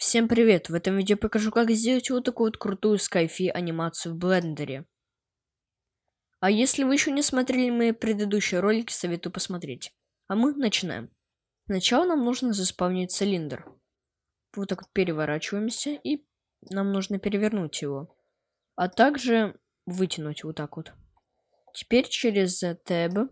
Всем привет! В этом видео покажу, как сделать вот такую вот крутую скайфи анимацию в блендере. А если вы еще не смотрели мои предыдущие ролики, советую посмотреть. А мы начинаем. Сначала нам нужно заспавнить цилиндр. Вот так вот переворачиваемся, и нам нужно перевернуть его. А также вытянуть вот так вот. Теперь через Tab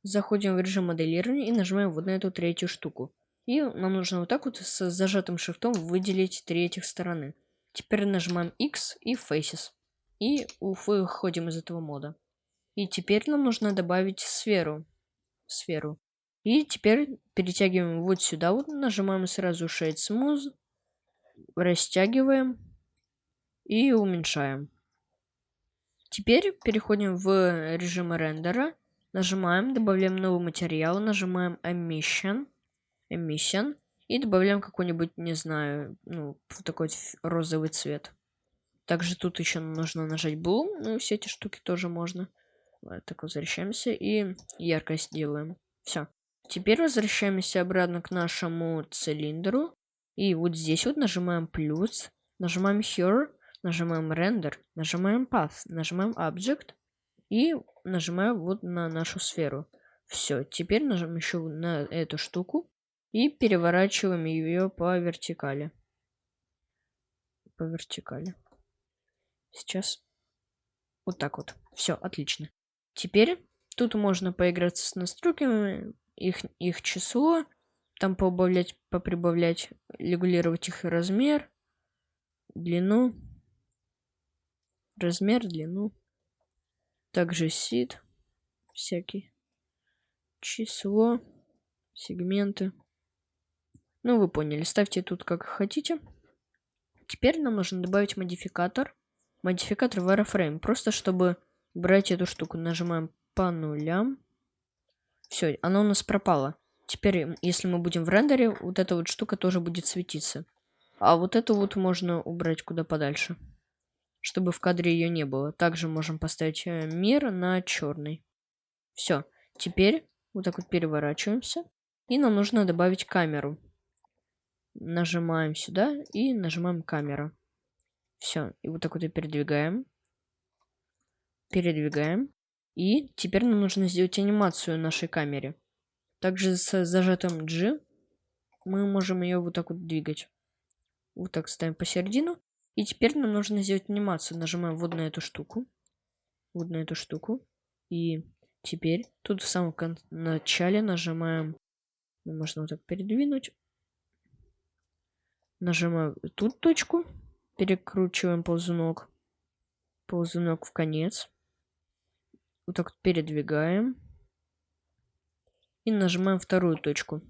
заходим в режим моделирования и нажимаем вот на эту третью штуку. И нам нужно вот так вот с зажатым шрифтом выделить три этих стороны. Теперь нажимаем X и Faces. И выходим из этого мода. И теперь нам нужно добавить сферу. И теперь перетягиваем вот сюда, вот нажимаем сразу Shade Smooth, растягиваем и уменьшаем. Теперь переходим в режим рендера, нажимаем, добавляем новый материал, нажимаем Emission и добавляем какой-нибудь, не знаю, вот такой розовый цвет. Также тут еще нужно нажать Blue, все эти штуки тоже можно. Вот так возвращаемся и яркость делаем. Все. Теперь возвращаемся обратно к нашему цилиндру. И вот здесь вот нажимаем плюс, нажимаем Here, нажимаем Render, нажимаем Path, нажимаем Object и нажимаем вот на нашу сферу. Все. Теперь нажимаем еще на эту штуку и переворачиваем ее по вертикали. Сейчас вот так вот. Все, отлично. Теперь тут можно поиграться с настройками, их число, там поубавлять, поприбавлять, регулировать их размер, длину, длину, также seed всякий, число, сегменты. Ну, вы поняли, ставьте тут как хотите. Теперь нам нужно добавить модификатор wireframe, просто чтобы брать эту штуку. Нажимаем по нулям. Все, оно у нас пропало. Теперь, если мы будем в рендере, вот эта вот штука тоже будет светиться. А вот эту вот можно убрать куда подальше, чтобы в кадре ее не было. Также можем поставить мир на черный. Все, теперь вот так вот переворачиваемся. И нам нужно добавить камеру. Нажимаем сюда и нажимаем камера. Все, и вот так вот и передвигаем. И теперь нам нужно сделать анимацию нашей камере. Также с зажатым G мы можем ее вот так вот двигать. Вот так ставим посередину. И теперь нам нужно сделать анимацию. Нажимаем вот на эту штуку. И теперь тут в самом начале нажимаем. Можно вот так передвинуть. Нажимаем тут точку. Перекручиваем ползунок. Ползунок в конец. Вот так вот передвигаем. И нажимаем вторую точку.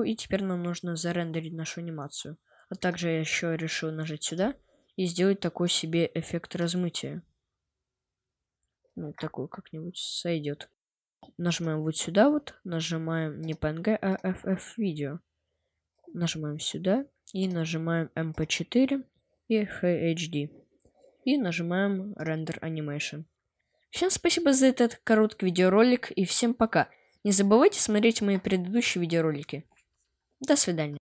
И теперь нам нужно зарендерить нашу анимацию. А также я еще решил нажать сюда и сделать такой себе эффект размытия. Ну, такой как-нибудь сойдет. Нажимаем вот сюда вот. Нажимаем не PNG, а FF Video. Нажимаем сюда. И нажимаем MP4 и HD. И нажимаем Render Animation. Всем спасибо за этот короткий видеоролик и всем пока. Не забывайте смотреть мои предыдущие видеоролики. До свидания.